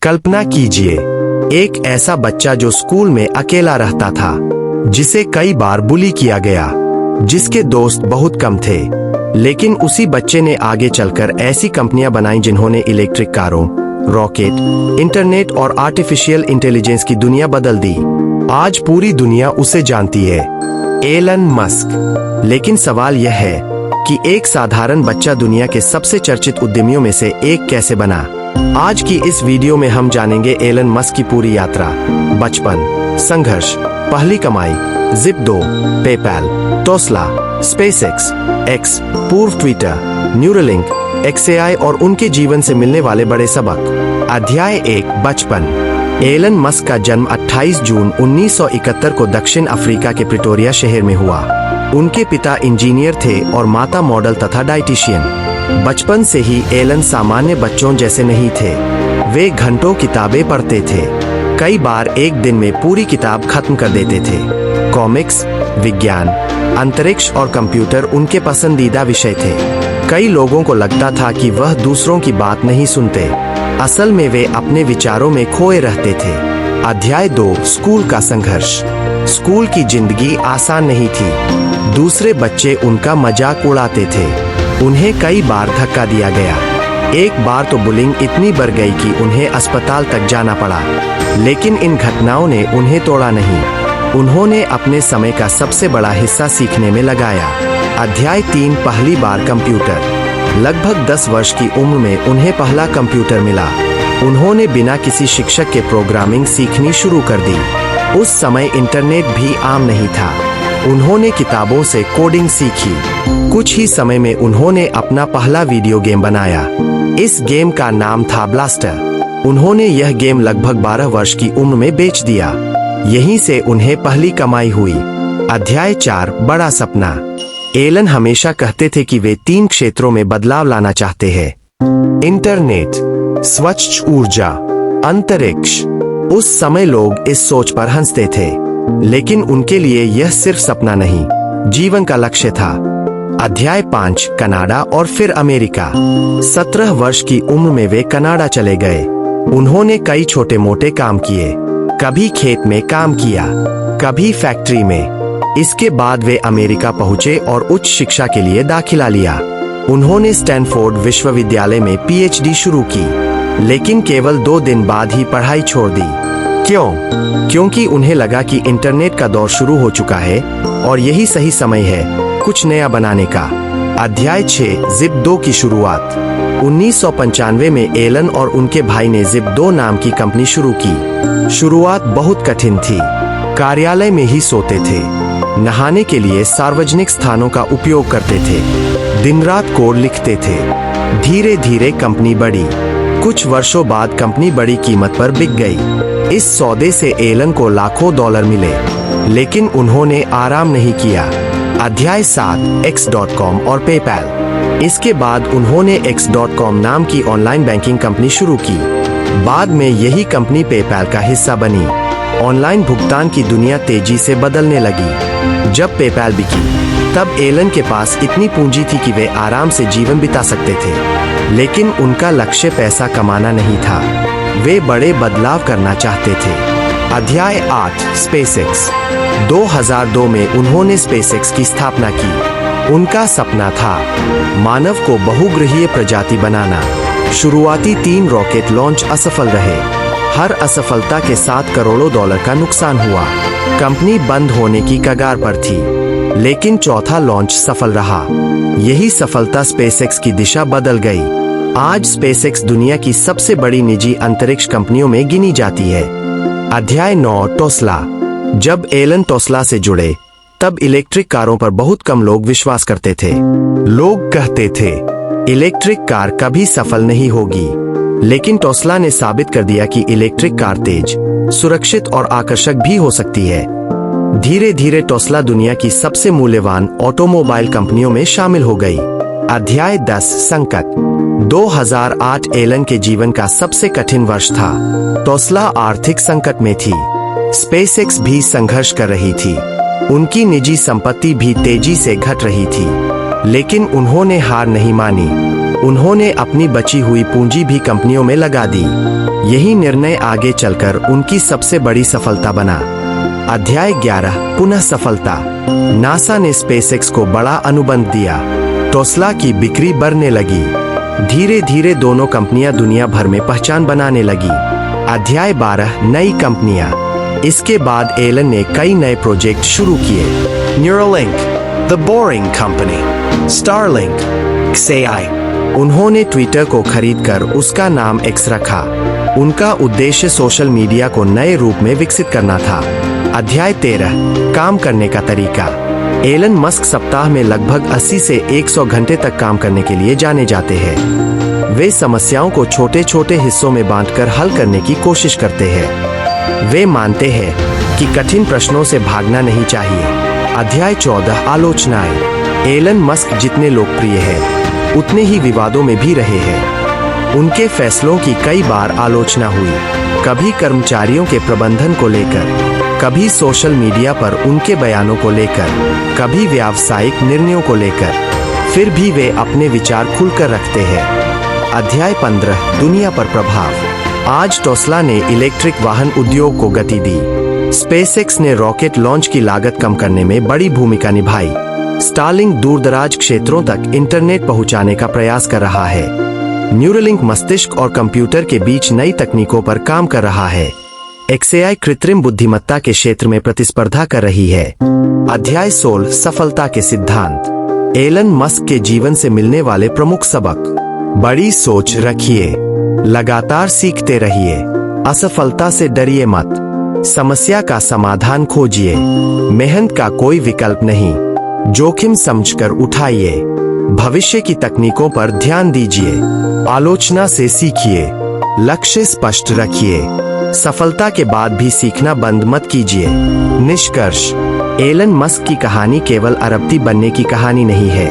कल्पना कीजिए, एक ऐसा बच्चा जो स्कूल में अकेला रहता था, जिसे कई बार बुली किया गया, जिसके दोस्त बहुत कम थे, लेकिन उसी बच्चे ने आगे चलकर ऐसी कंपनियां बनाई जिन्होंने इलेक्ट्रिक कारों, रॉकेट, इंटरनेट और आर्टिफिशियल इंटेलिजेंस की दुनिया बदल दी। आज पूरी दुनिया उसे जानती है, एलन मस्क। लेकिन सवाल यह है कि एक साधारण बच्चा दुनिया के सबसे चर्चित उद्यमियों में से एक कैसे बना। आज की इस वीडियो में हम जानेंगे एलन मस्क की पूरी यात्रा, बचपन, संघर्ष, पहली कमाई, जिप2, पेपैल, टेस्ला, स्पेसएक्स, एक्स, पूर्व ट्विटर, न्यूरालिंक, XAI और उनके जीवन से मिलने वाले बड़े सबक। अध्याय 1, बचपन। एलन मस्क का जन्म 28 जून 1971 को दक्षिण अफ्रीका के प्रिटोरिया शहर में हुआ। उनके पिता इंजीनियर थे और माता मॉडल तथा डाइटिशियन। बचपन से ही एलन सामान्य बच्चों जैसे नहीं थे। वे घंटों किताबें पढ़ते थे, कई बार एक दिन में पूरी किताब खत्म कर देते थे। कॉमिक्स, विज्ञान, अंतरिक्ष और कंप्यूटर उनके पसंदीदा विषय थे। कई लोगों को लगता था कि वह दूसरों की बात नहीं सुनते, असल में वे अपने विचारों में खोए रहते थे। अध्याय 2, स्कूल का संघर्ष। स्कूल की जिंदगी आसान नहीं थी। दूसरे बच्चे उनका मजाक उड़ाते थे, उन्हें कई बार धक्का दिया गया। एक बार तो बुलिंग इतनी बढ़ गई कि उन्हें अस्पताल तक जाना पड़ा। लेकिन इन घटनाओं ने उन्हें तोड़ा नहीं। उन्होंने अपने समय का सबसे बड़ा हिस्सा सीखने में लगाया। अध्याय 3, पहली बार कंप्यूटर। लगभग 10 वर्ष की उम्र में उन्हें पहला कंप्यूटर मिला। उन्होंने बिना किसी शिक्षक के प्रोग्रामिंग सीखनी शुरू कर दी। उस समय इंटरनेट भी आम नहीं था। उन्होंने किताबों से कोडिंग सीखी। कुछ ही समय में उन्होंने अपना पहला वीडियो गेम बनाया। इस गेम का नाम था ब्लास्टर। उन्होंने यह गेम लगभग 12 वर्ष की उम्र में बेच दिया। यहीं से उन्हें पहली कमाई हुई। अध्याय 4, बड़ा सपना। एलन हमेशा कहते थे कि वे 3 क्षेत्रों में बदलाव लाना चाहते हैं: इंटरनेट, स्वच्छ ऊर्जा, अंतरिक्ष। उस समय लोग इस सोच पर हंसते थे, लेकिन उनके लिए यह सिर्फ सपना नहीं, जीवन का लक्ष्य था। अध्याय 5, कनाडा और फिर अमेरिका। 17 वर्ष की उम्र में वे कनाडा चले गए। उन्होंने कई छोटे मोटे काम किए, कभी खेत में काम किया, कभी फैक्ट्री में। इसके बाद वे अमेरिका पहुंचे और उच्च शिक्षा के लिए दाखिला लिया। उन्होंने स्टैनफोर्ड विश्वविद्यालय में PhD शुरू की, लेकिन केवल 2 दिन बाद ही पढ़ाई छोड़ दी। क्यों? क्योंकि उन्हें लगा कि इंटरनेट का दौर शुरू हो चुका है और यही सही समय है कुछ नया बनाने का। अध्याय 6, जिप2 की शुरुआत। 1995 में एलन और उनके भाई ने जिप2 नाम की कंपनी शुरू की। शुरुआत बहुत कठिन थी। कार्यालय में ही सोते थे, नहाने के लिए सार्वजनिक स्थानों का उपयोग करते थे, दिन रात कोड लिखते थे। धीरे धीरे कंपनी बढ़ी। कुछ वर्षों बाद कंपनी बड़ी कीमत पर बिक गई। इस सौदे से एलन को लाखों डॉलर मिले, लेकिन उन्होंने आराम नहीं किया। अध्याय 7, X.com और पेपैल। इसके बाद उन्होंने X.com नाम की ऑनलाइन बैंकिंग कंपनी शुरू की। बाद में यही कंपनी पेपैल का हिस्सा बनी। ऑनलाइन भुगतान की दुनिया तेजी से बदलने लगी। जब पेपैल बिकी, तब एलन के पास इतनी पूंजी थी कि वे आराम से जीवन बिता सकते थे। लेकिन उनका लक्ष्य पैसा कमाना नहीं था, वे बड़े बदलाव करना चाहते थे। अध्याय 8, स्पेसएक्स। 2002 में उन्होंने स्पेसएक्स की स्थापना की। उनका सपना था मानव को बहुग्रहीय प्रजाति बनाना। शुरुआती 3 रॉकेट लॉन्च असफल रहे। हर असफलता के साथ करोड़ों डॉलर का नुकसान हुआ। कंपनी बंद होने की कगार पर थी, लेकिन चौथा लॉन्च सफल रहा। यही सफलता स्पेसएक्स की दिशा बदल गई। आज स्पेसएक्स दुनिया की सबसे बड़ी निजी अंतरिक्ष कंपनियों में गिनी जाती है। अध्याय 9, टेस्ला। जब एलन टेस्ला से जुड़े, तब इलेक्ट्रिक कारों पर बहुत कम लोग विश्वास करते थे। लोग कहते थे इलेक्ट्रिक कार कभी सफल नहीं होगी, लेकिन टेस्ला ने साबित कर दिया कि इलेक्ट्रिक कार तेज, सुरक्षित और आकर्षक भी हो सकती है। धीरे धीरे टेस्ला दुनिया की सबसे मूल्यवान ऑटोमोबाइल कंपनियों में शामिल हो गई। अध्याय 10, संकट। 2008 एलन के जीवन का सबसे कठिन वर्ष था। टेस्ला आर्थिक संकट में थी। स्पेसएक्स भी संघर्ष कर रही थी। उनकी निजी संपत्ति भी तेजी से घट रही थी, लेकिन उन्होंने हार नहीं मानी। उन्होंने अपनी बची हुई पूंजी भी कंपनियों में लगा दी। यही निर्णय आगे चलकर उनकी सबसे बड़ी सफलता बना। अध्याय 11 पुनः सफलता। नासा ने स्पेसएक्स को बड़ा अनुबंध दिया। टेस्ला की बिक्री बढ़ने लगी। धीरे धीरे दोनों कंपनियां दुनिया भर में पहचान बनाने लगी। अध्याय 12 नई कंपनियां। इसके बाद एलन ने कई नए प्रोजेक्ट शुरू किए। Neuralink, the boring company, Starlink, XAI। उन्होंने ट्विटर को खरीदकर उसका नाम एक्स रखा। उनका उद्देश्य सोशल मीडिया को नए रूप में विकसित करना था। अध्याय 13 काम करने का तरीका। एलन मस्क सप्ताह में लगभग 80 से 100 घंटे तक काम करने के लिए जाने जाते हैं। वे समस्याओं को छोटे छोटे हिस्सों में बांटकर हल करने की कोशिश करते हैं। वे मानते हैं कि कठिन प्रश्नों से भागना नहीं चाहिए। अध्याय 14 आलोचनाएं। एलन मस्क जितने लोकप्रिय हैं, उतने ही विवादों में भी रहे हैं। उनके फैसलों की कई बार आलोचना हुई, कभी कर्मचारियों के प्रबंधन को लेकर, कभी सोशल मीडिया पर उनके बयानों को लेकर, कभी व्यावसायिक निर्णयों को लेकर। फिर भी वे अपने विचार खुलकर रखते हैं। अध्याय 15 दुनिया पर प्रभाव। आज टेस्ला ने इलेक्ट्रिक वाहन उद्योग को गति दी। स्पेसएक्स ने रॉकेट लॉन्च की लागत कम करने में बड़ी भूमिका निभाई। स्टारलिंक दूरदराज क्षेत्रों तक इंटरनेट पहुंचाने का प्रयास कर रहा है। न्यूरोलिंक मस्तिष्क और कंप्यूटर के बीच नई तकनीकों पर काम कर रहा है। XAI कृत्रिम बुद्धिमत्ता के क्षेत्र में प्रतिस्पर्धा कर रही है। अध्याय 16 सफलता के सिद्धांत। एलन मस्क के जीवन से मिलने वाले प्रमुख सबक। बड़ी सोच रखिए, लगातार सीखते रहिए, असफलता से डरिए मत, समस्या का समाधान खोजिए, मेहनत का कोई विकल्प नहीं, जोखिम समझकर उठाइए, भविष्य की तकनीकों पर ध्यान दीजिए, आलोचना से सीखिए, लक्ष्य स्पष्ट रखिए, सफलता के बाद भी सीखना बंद मत कीजिए। निष्कर्ष, एलन मस्क की कहानी केवल अरबपति बनने की कहानी नहीं है।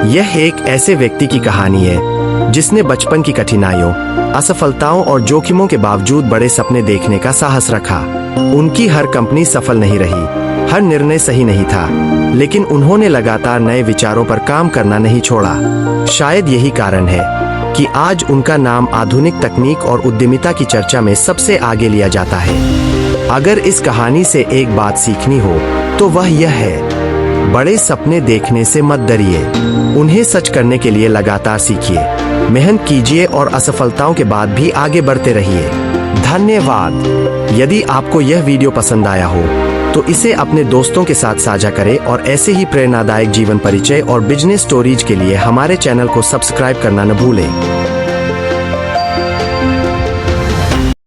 यह एक ऐसे व्यक्ति की कहानी है जिसने बचपन की कठिनाइयों, असफलताओं और जोखिमों के बावजूद बड़े सपने देखने का साहस रखा। उनकी हर कंपनी सफल नहीं रही, हर निर्णय सही नहीं था, लेकिन उन्होंने लगातार नए विचारों पर काम करना नहीं छोड़ा। शायद यही कारण है कि आज उनका नाम आधुनिक तकनीक और उद्यमिता की चर्चा में सबसे आगे लिया जाता है। अगर इस कहानी से एक बात सीखनी हो तो वह यह है, बड़े सपने देखने से मत डरिए, उन्हें सच करने के लिए लगातार सीखिए, मेहनत कीजिए और असफलताओं के बाद भी आगे बढ़ते रहिए। धन्यवाद। यदि आपको यह वीडियो पसंद आया हो तो इसे अपने दोस्तों के साथ साझा करें और ऐसे ही प्रेरणादायक जीवन परिचय और बिजनेस स्टोरीज के लिए हमारे चैनल को सब्सक्राइब करना न भूलें।